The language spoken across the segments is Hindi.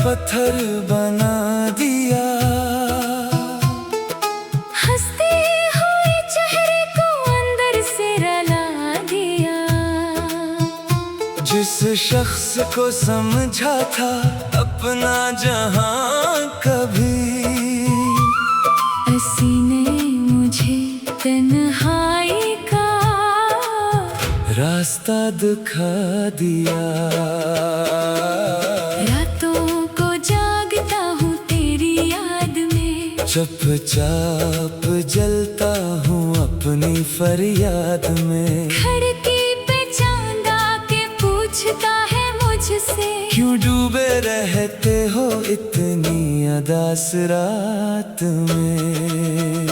पत्थर बना दिया। हंसते हुए चेहरे को अंदर से रुला दिया। जिस शख्स को समझा था अपना जहां कभी, उसी ने मुझे तन्हाई का रास्ता दिखा दिया। रातों को जागता हूँ तेरी याद में, चुपचाप जलता हूँ अपनी फरियाद में। खिड़की पे चांद आके पूछता है मुझसे, क्यों डूबे रहते हो इतनी अदास रात में।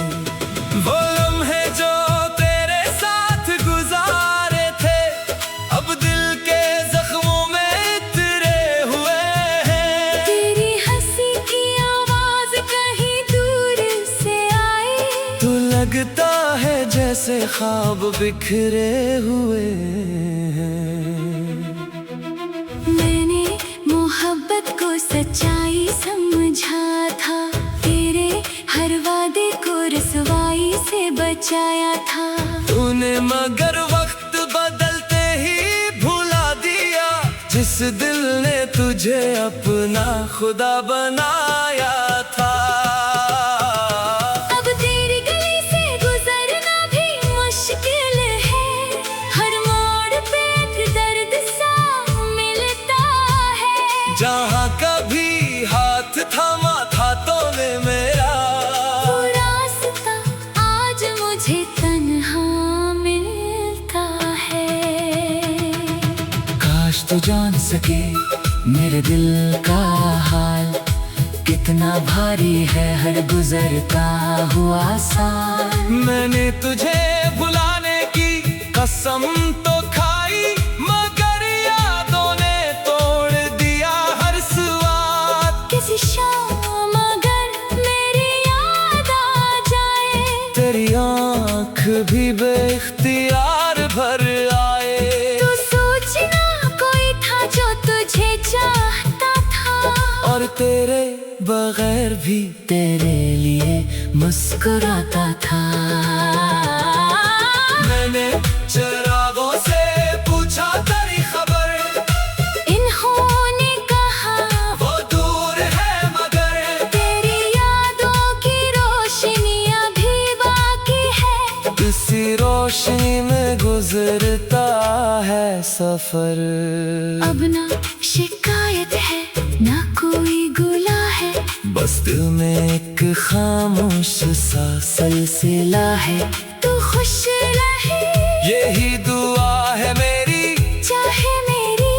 वो लम्हे जो तेरे साथ गुजारे थे अब दिल के जख्मों में इतरे हुए हैं। तेरी हंसी की आवाज कहीं दूर से आई, तो लगता है जैसे ख्वाब बिखरे हुए हैं। मैंने मोहब्बत को सच्चाई समझा था, तेरे हर वादे को रसवाई से बचाया था। तूने मगर वक्त बदलते ही भुला दिया, जिस दिल ने तुझे अपना खुदा बनाया था। अब तेरी गली से गुजरना भी मुश्किल है, हर मोड़ पे एक दर्द सा मिलता है। जहाँ कभी हाथ थामा था तूने मेरा, वो रास्ता आज मुझे तन्हा मिलता है। काश तू जान सके मेरे दिल का हाल, कितना भारी है हर गुजरता हुआ साल। मैंने तुझे भुलाने की कसम तो खाई, मगर यादों ने तोड़ दिया हर स्वाद। किसी शाम अगर मेरी याद आ जाए, तेरी आँख भी बेख्तियार भर आए। तो सोचना कोई था जो तुझे चाहता था, और तेरे बगैर भी तेरे लिए मुस्कुराता था। मैंने चिरागों से पूछा तेरी खबर, इन्होंने कहा वो दूर है मगर तेरी यादों की रोशनी अभी बाकी है। इसी रोशनी में गुजरता है सफर। अब ना शिकायत है ना कोई गुला है, बस दिल में एक खामोश सा सिलसिला है। तू खुश रहे यही दुआ है मेरी, चाहे मेरी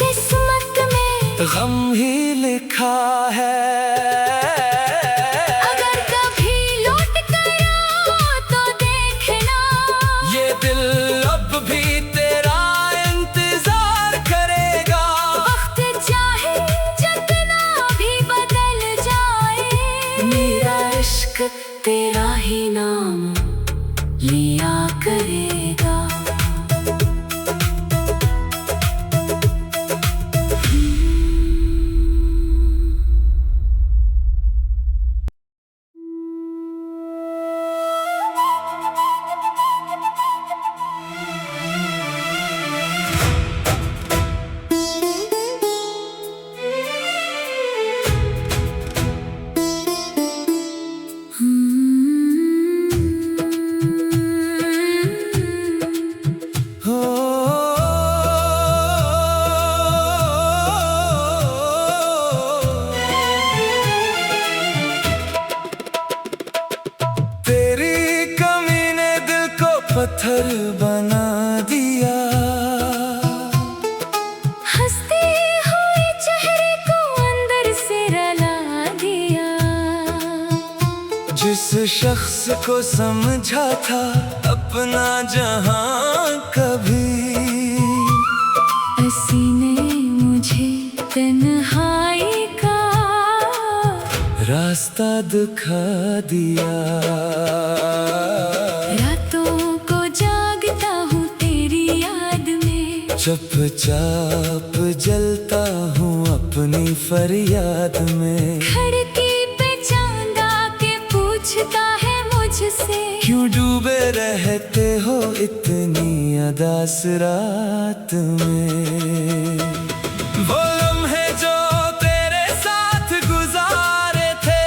किस्मत में गम ही लिखा है। अगर कभी लौट कर आओ तो देखना, ये दिल अब भी तेरा इंतजार करेगा। वक्त चाहे जितना भी बदल जाए, मेरा इश्क तेरा ही नाम लिया करेगा। पत्थर बना दिया। हंसते हुए चेहरे को अंदर से रुला दिया। जिस शख्स को समझा था अपना जहां कभी, उसी ने मुझे तन्हाई का रास्ता दिखा दिया। रातों को जागता हूँ तेरी याद में, चुपचाप जलता हूँ अपनी फरियाद में। खिड़की पे चांद आके पूछता है मुझसे, क्यों डूबे रहते हो इतनी उदास रात में। वो लम्हे जो तेरे साथ गुजारे थे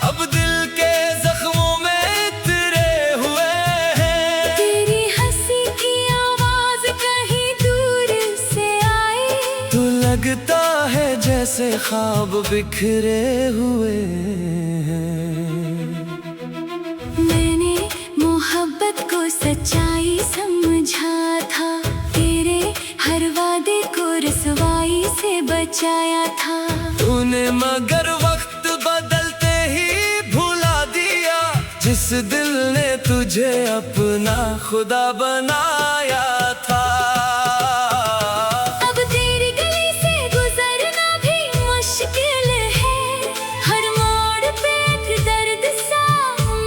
अब दिल के जख्मों में इतरे हुए हैं। तेरी हंसी की आवाज कहीं दूर से आई, तो लगता है जैसे ख्वाब बिखरे हुए हैं। मैंने मोहब्बत को सच्चाई समझा था, तेरे हर वादे को रसवाई से बचाया था। तूने मगर वक्त बदलते ही भुला दिया, जिस दिल ने तुझे अपना खुदा बनाया था। अब तेरी गली से गुजरना भी मुश्किल है, हर मोड़ पे एक दर्द सा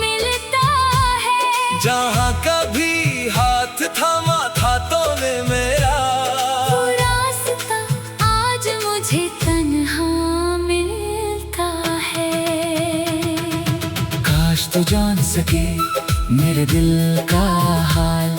मिलता है। जहाँ कभी हाथ थामा था तूने मेरा, वो रास्ता आज मुझे तन्हा मिलता है। काश तू जान सके मेरे दिल का हाल,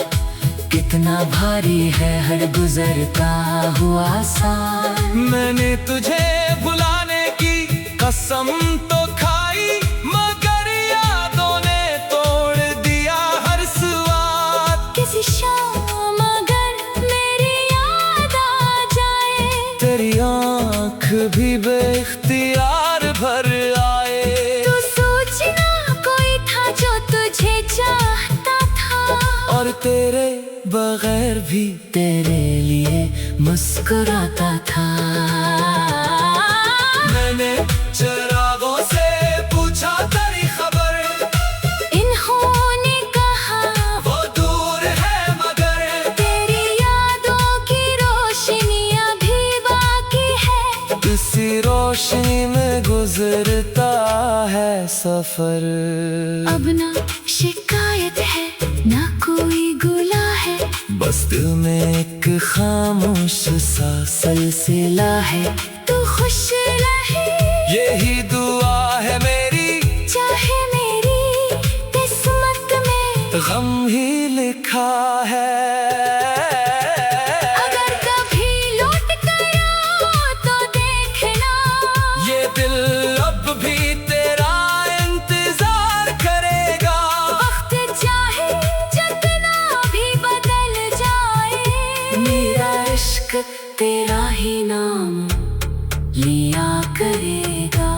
कितना भारी है हर गुजरता हुआ साल। मैंने तुझे भुलाने की कसम तो खाई, मगर यादों ने तोड़ दिया हर स्वाद। किसी शाम अगर मेरी याद आ जाए, तेरी आँख भी बेख्तियार भर आए। तो सोचना कोई था जो तुझे चाहता था, और तेरे बगैर भी तेरे लिए मुस्कुराता था। मैंने चिरागों से पूछा तेरी खबर, इन्होंने कहा वो दूर है मगर तेरी यादों की रोशनी अभी बाकी है। इसी रोशनी में गुजरता है सफर। अब ना शिकायत है ना कोई गुला है, बस दिल में एक खामोश सा सिलसिला है। तू खुश रहे यही दुआ है मेरी, चाहे मेरी किस्मत में गम ही लिखा है। अगर कभी लौट कर आओ तो देखना, ये दिल अब भी तेरा इंतजार करेगा। वक्त चाहे जितना भी बदल जाए, मेरा इश्क तेरा ही नाम लिया करेगा।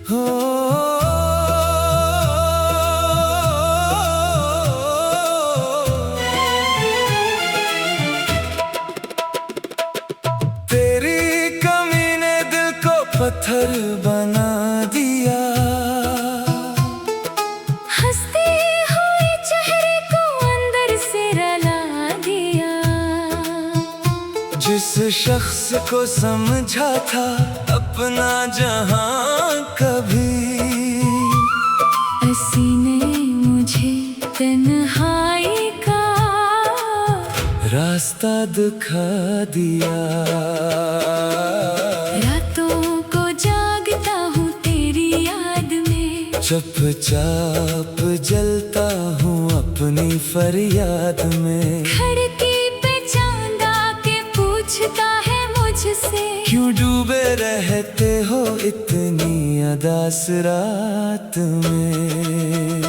हो तेरी कमी ने दिल को पत्थर बना दिया, हंसते हुए चेहरे को अंदर से रला दिया। जिस शख्स को समझा था अपना जहां कभी, हंसी ने मुझे तन्हाई का रास्ता दिखा दिया। रातों को जागता हूँ तेरी याद में, चुपचाप जलता हूँ अपनी फरियाद में। खिड़की पे चांद आके पूछता है मुझसे, क्यों डूबे रहते हो इतनी उदास रात में।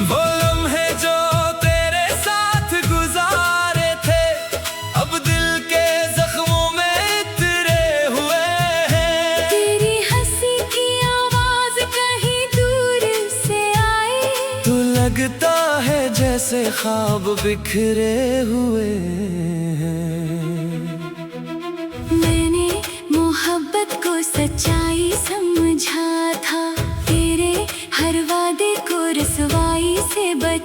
वो लम्हे जो तेरे साथ गुजारे थे अब दिल के जख्मों में इतरे हुए हैं। तेरी हंसी की आवाज कहीं दूर से आई, तो लगता है जैसे ख्वाब बिखरे हुए हैं।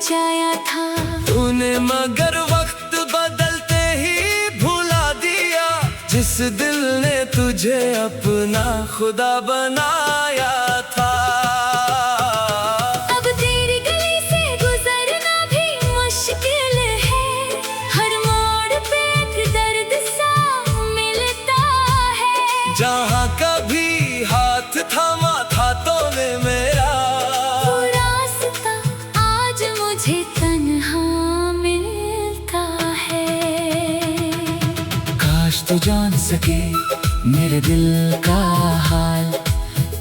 बचाया था। तूने मगर वक्त बदलते ही भुला दिया, जिस दिल ने तुझे अपना खुदा बनाया था। अब तेरी गली से गुजरना भी मुश्किल है, हर मोड़ पे एक दर्द सा मिलता है। जहाँ कभी हाथ थामा था तूने मेरा, वो रास्ता आज मुझे तन्हा मिलता है। काश तू जान सके मेरे दिल का हाल,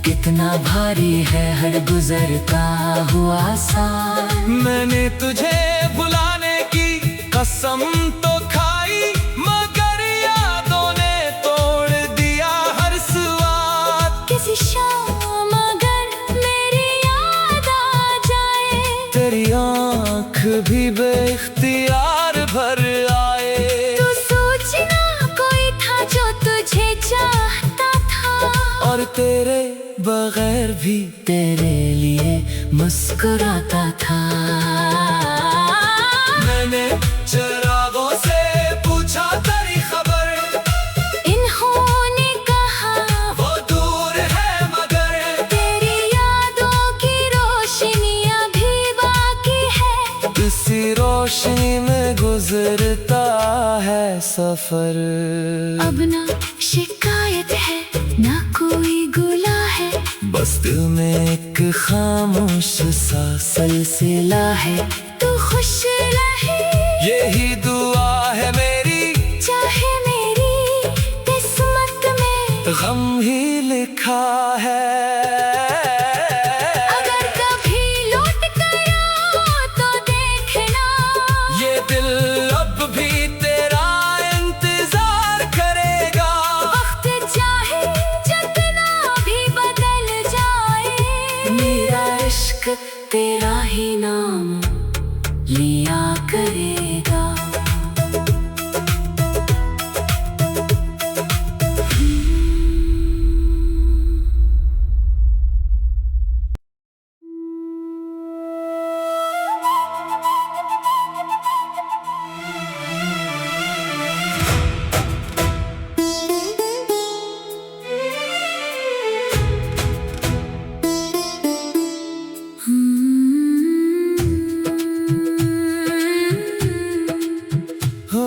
कितना भारी है हर गुजरता हुआ साल। मैंने तुझे भुलाने की कसम तो खाई, मगर यादों ने तोड़ दिया हर स्वाद। किसी शाम अगर मेरी याद आ जाए, तेरी आँख भी बेइख्तियार भर आए। तो सोचना कोई था जो तुझे चाहता था, और तेरे बगैर भी तेरे लिए मुस्कुराता था। मैंने चिरागों से पूछा तेरी खबर, इन्होंने कहा वो दूर है मगर तेरी यादों की रोशनी अभी बाकी है। इसी रोशनी में गुजरता है सफर। अब ना शिकायत है ना कोई गुला है, बस दिल में एक खामोश सा सिलसिला है। तू खुश रहे यही दुआ है मेरी, चाहे मेरी किस्मत में गम ही लिखा है। अगर कभी लौट कर आओ तो देखना, ये दिल अब भी तेरा इंतजार करेगा। वक्त चाहे जितना भी बदल जाए, मेरा इश्क तेरा ही नाम लिया करेगा। हो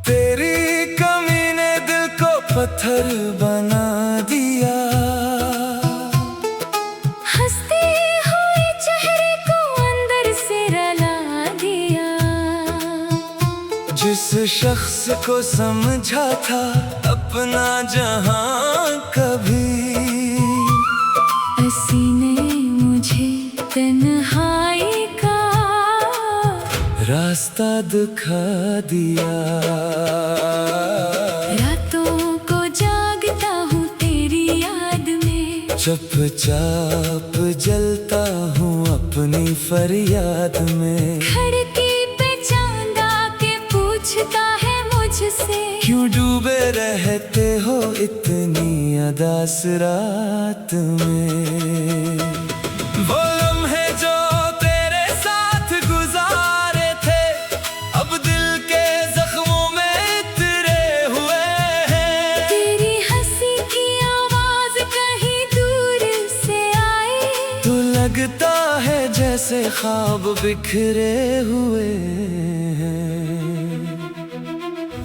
तेरी कमी ने दिल को पत्थर बना दिया, हंसते हुए चेहरे को अंदर से रला दिया। जिस शख्स को समझा था अपना जहां कभी, हंसी ने मुझे तन्हाई का रास्ता दिखा दिया। रातों को जागता हूँ तेरी याद में, चुपचाप जलता हूँ अपनी फरियाद में। खिड़की पे चांद आके पूछता है मुझसे, क्यों डूबे रहते हो इतनी अदास रात में। वो लम्हे जो तेरे साथ गुजारे थे, अब दिल के जख्मों में इतरे हुए हैं। तेरी हंसी की आवाज कहीं दूर से आई, तो लगता है जैसे ख्वाब बिखरे हुए हैं।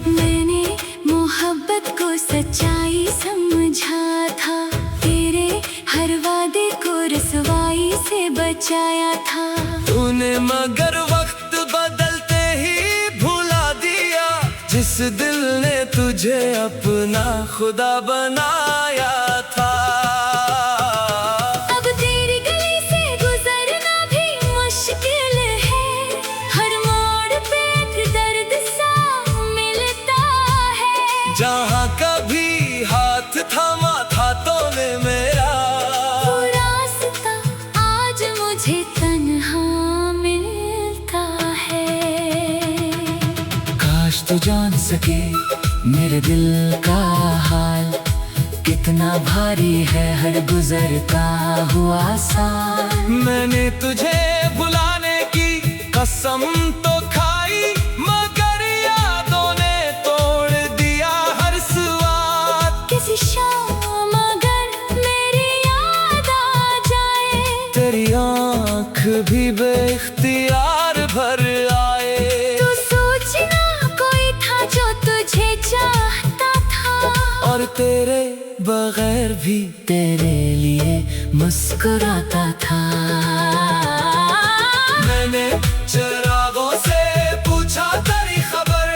मैंने मोहब्बत को सच्चाई समझा था, तेरे हर वादे को रसवाई से बचाया था। तूने मगर वक्त बदलते ही भुला दिया, जिस दिल ने तुझे अपना खुदा बनाया था। अब तेरी गली से गुजरना भी मुश्किल है, हर मोड़ पे एक दर्द सा मिलता है। जहाँ कभी हाथ थामा था तूने मेरा, वो रास्ता आज मुझे तन्हा मिलता है। काश तू जान सके मेरे दिल का हाल कितना भारी है हर गुजरता हुआ साल। मैंने तुझे बुलाने की कसम तो खाई, मगर यादों ने तोड़ दिया हर स्वाद। किसी शाम अगर मेरी याद आ जाए, तेरी आँख भी बेख्तियार भर आए। तू सोचना कोई था जो तुझे चाहता था, और तेरे बगैर भी तेरे लिए मुस्कुराता था। मैंने चिरागों से पूछा तेरी खबर,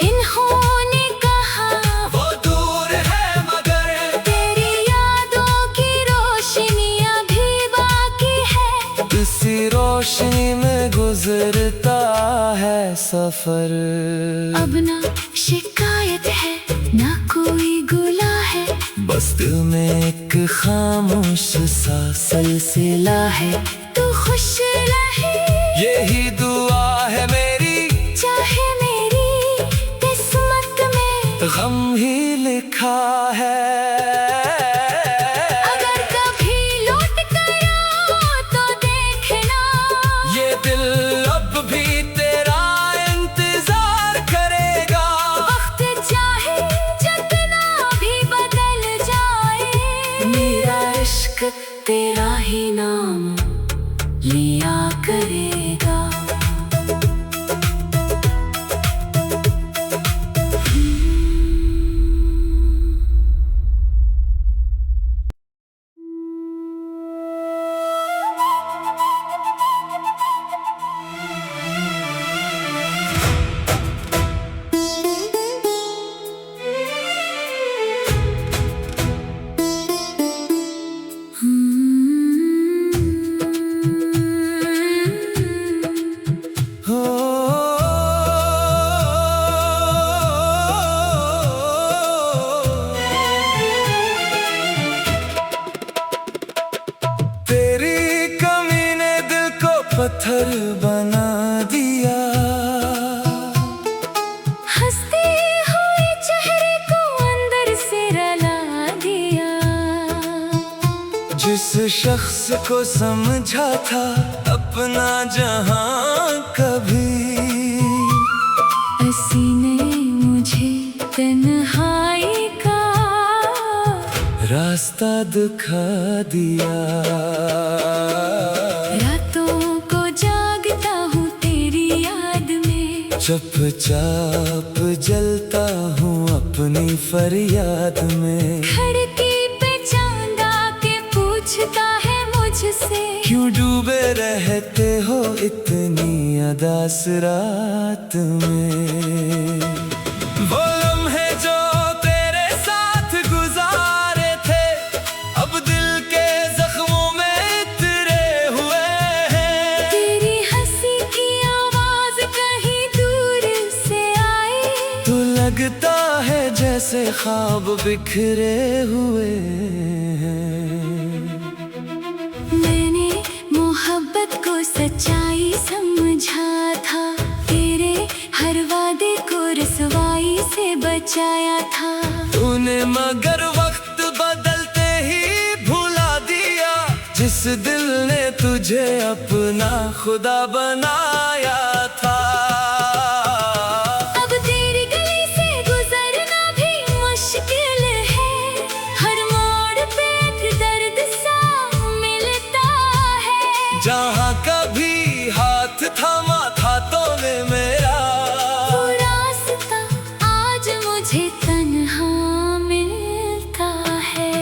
इन्होंने कहा वो दूर है मगर तेरी यादों की रोशनी अभी बाकी है। इसी रोशनी में गुजरता है सफर। अब ना शिकायत है ना कोई गुला है, बस दिल में एक खामोश सा सिलसिला है। तू खुश रहे यही दुआ है मेरी, चाहे मेरी किस्मत में गम ही लिखा है। अगर कभी लौट कर आओ तो देखना, ये दिल अब भी तेरा इंतजार करेगा। वक्त चाहे जितना भी बदल जाए, मेरा इश्क तेरा ही नाम लिया करेगा। हो तेरी कमी ने दिल को पत्थर बना दिया, हंसते हुए चेहरे को अंदर से रला दिया। जिस शख्स को समझा था अपना जहां कभी, हंसी ने मुझे तन्हाई का रास्ता दिखा दिया। रातों को जागता हूँ तेरी याद में, चुपचाप जलता हूँ अपनी फरियाद में। खिड़की पे चांद आके पूछता है मुझसे, क्यों डूबे रहते हो इतनी अदास रात में। वो लम्हे जो तेरे साथ गुजारे थे, अब दिल के जख्मों में इतरे हुए हैं। तेरी हंसी की आवाज कहीं दूर से आई, तो लगता है जैसे ख्वाब बिखरे हुए हैं। मैंने मोहब्बत को सच्चाई समझा था, तेरे हर वादे को रसवाई से बचाया था। तूने मगर वक्त बदलते ही भुला दिया, जिस दिल ने तुझे अपना खुदा बनाया था। अब तेरी गली से गुजरना भी मुश्किल है, हर मोड़ पे एक दर्द सा मिलता है। जहाँ कभी हाथ थामा था तूने मेरा, वो रास्ता आज मुझे तन्हा मिलता है।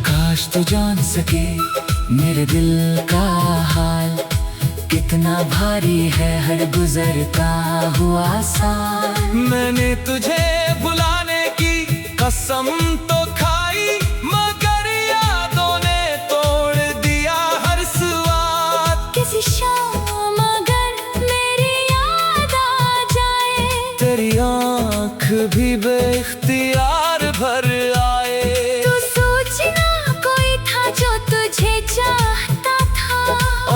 काश तू जान सके मेरे दिल का हाल कितना भारी है हर गुजरता हुआ साल। मैंने तुझे बुलाने की कसम तो खाई, मगर यादों ने तोड़ दिया हर स्वाद। किसी शाम अगर मेरी याद आ जाए, तेरी आँख भी बेख्तियार भर आए। तू सोचना कोई था जो तुझे चाहता था,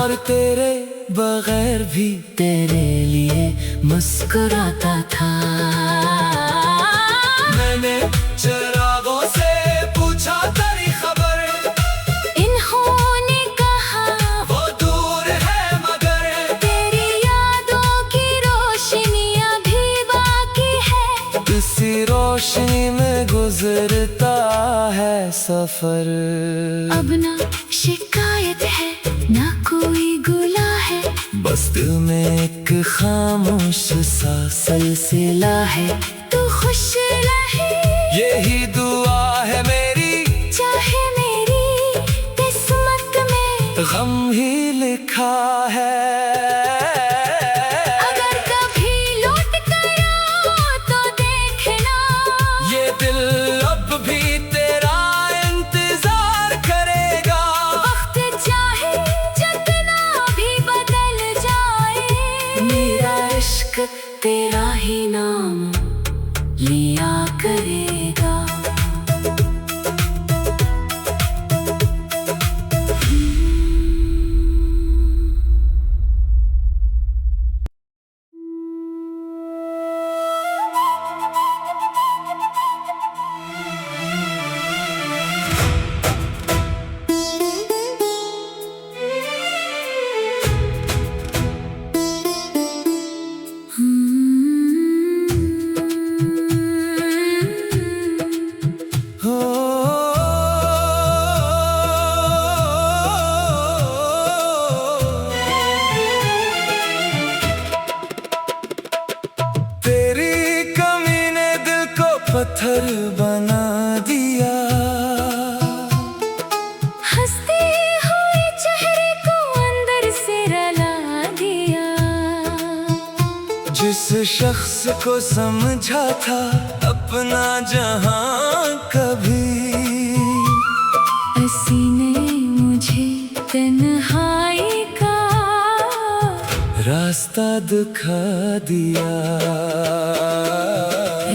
और तेरे बगैर भी तेरे लिए मुस्कुराता था। सफर। अब ना शिकायत है ना कोई गुला है, बस दिल में एक खामोश सा सिलसिला है। तू खुश रहे यही दुआ है मेरी, चाहे मेरी किस्मत में गम ही लिखा है। अगर कभी लौट कर आओ तो देखना, ये दिल अब भी तेरा इंतजार करेगा। वक्त चाहे जितना भी बदल जाए, मेरा इश्क तेरा ही नाम लिया करेगा। हो तेरी कमी ने दिल को पत्थर बना दिया। हंसते हुए चेहरे को अंदर से रला दिया। जिस शख्स को समझा था अपना जहां कभी, सीने मुझे तन्हाई का रास्ता दिखा दिया।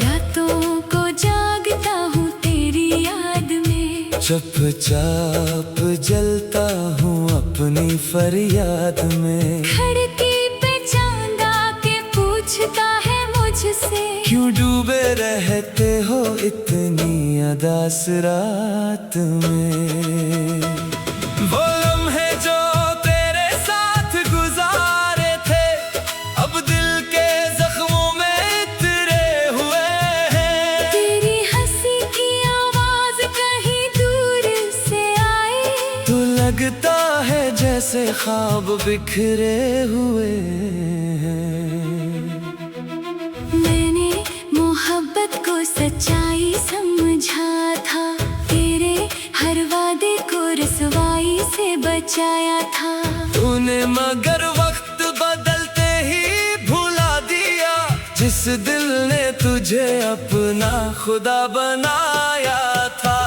रातों को जागता हूँ तेरी याद में, चुपचाप जलता हूँ अपनी फरियाद में। खिड़की पे चांद आके पूछता है मुझसे, क्यों डूबे रहते हो इतनी अदास रात में। वो लम्हे जो तेरे साथ गुजारे थे, अब दिल के जख्मों में इतरे हुए हैं। तेरी हंसी की आवाज कहीं दूर से आई, तो लगता है जैसे ख्वाब बिखरे हुए हैं। मैंने मोहब्बत को सच्चाई समझा था, तेरे हर वादे को रसवाई से बचाया था। तूने मगर वक्त बदलते ही भुला दिया, जिस दिल ने तुझे अपना खुदा बनाया था।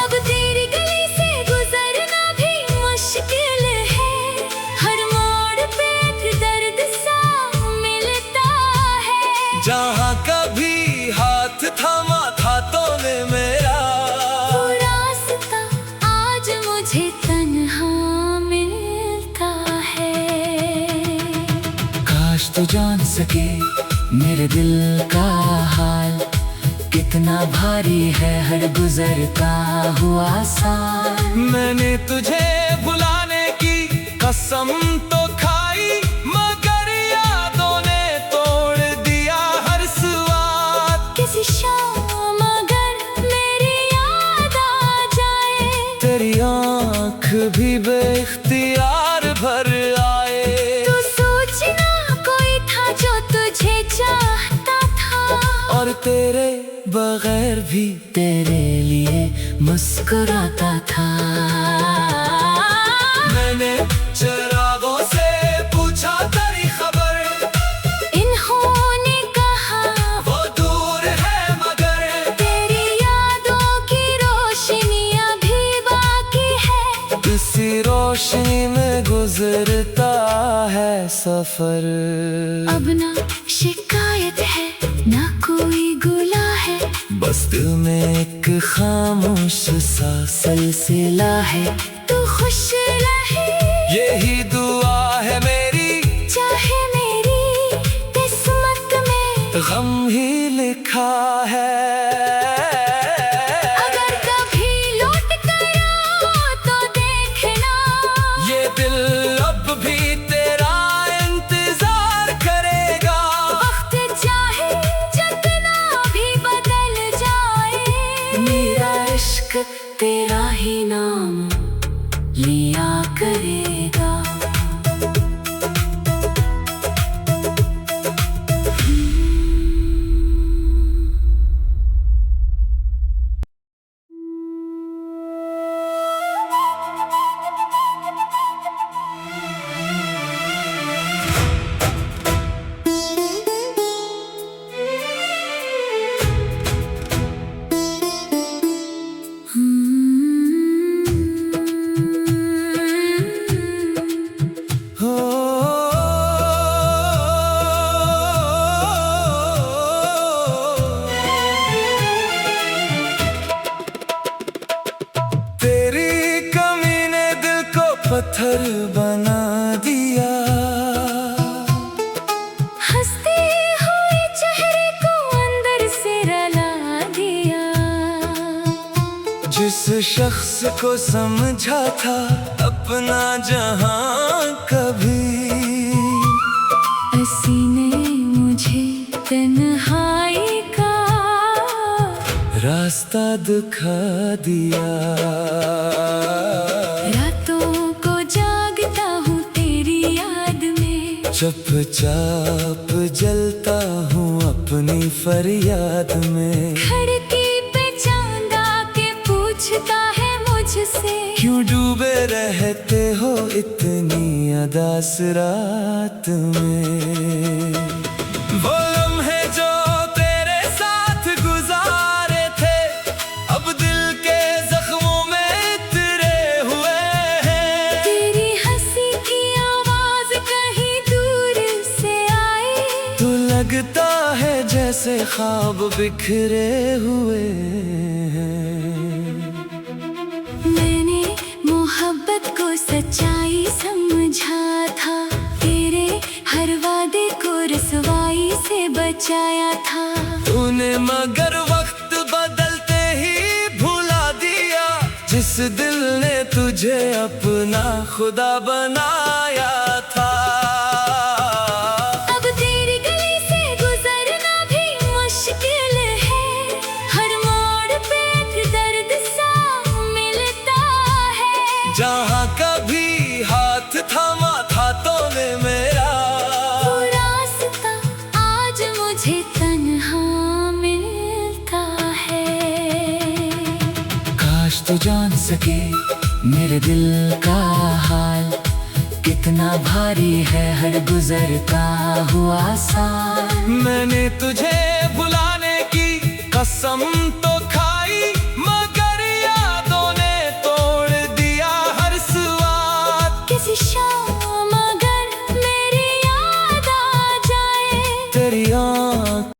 अब तेरी गली से गुजरना भी मुश्किल है, हर मोड़ पे एक दर्द सा मिलता है। जहाँ कभी हाथ थामा था तूने मेरा, वो रास्ता आज मुझे तन्हा मिलता है। काश तू जान सके मेरे दिल का हाल, कितना भारी है हर गुजरता हुआ साल। मैंने तुझे भुलाने की कसम तो खाई, मगर यादों ने तोड़ दिया हर स्वाद। किसी शाम अगर मेरी याद आ जाए, तेरी आँख भी बेख्तियार भर आए। तो सोचना कोई था जो तुझे चाहता था, और तेरे बगैर भी तेरे लिए मुस्कुराता था। मैंने चिरागों से पूछा तेरी खबर, इन्होंने कहा वो दूर है मगर तेरी यादों की रोशनियां भी बाकी है। इसी रोशनी में गुजरता है सफर। अब ना शिकायत है ना कोई गुला है, बस दिल में एक खामोश सा सिलसिला है। तू खुश रहे यही दुआ है मेरी, चाहे मेरी किस्मत में गम ही लिखा है। अगर कभी लौट कर आओ तो देखना, ये दिल अब भी तेरा इंतजार करेगा। वक्त चाहे जितना भी बदल जाए, मेरा इश्क तेरा ही नाम लिया करेगा। हो तेरी कमी ने दिल को पत्थर बना दिया, हंसते हुए चेहरे को अंदर से रला दिया। जिस शख्स को समझा था अपना जहां कभी, हंसी ने मुझे तन्हाई का रास्ता दिखा दिया। रातों को जागता हूँ तेरी याद में, चुपचाप जलता हूँ अपनी फरियाद में। खिड़की पे चांद आके पूछता है मुझसे, क्यों डूबे रहते हो इतनी अदास रात में। वो लम्हे जो तेरे साथ गुजारे थे अब दिल के जख्मों में इतरे हुए हैं। तेरी हंसी की आवाज कहीं दूर से आई, तो लगता है जैसे ख्वाब बिखरे हुए हैं। मैंने मोहब्बत को सच्चाई समझा था, तेरे हर वादे को रसवाई से बचाया था। तूने मगर वक्त बदलते ही भुला दिया, जिस दिल ने तुझे अपना खुदा बनाया था। अब तेरी गली से गुजरना भी मुश्किल है, हर मोड़ पे एक दर्द सा मिलता है। जहाँ कभी हाथ थामा था तूने मेरा, वो रास्ता आज मुझे तन्हा मिलता है। काश तू जान सके मेरे दिल का हाल, कितना भारी है हर गुजरता हुआ साल। मैंने तुझे भुलाने की कसम तो खाई, मगर यादों ने तोड़ दिया हर स्वाद। किसी शाम अगर मेरी याद आ जाए, तेरी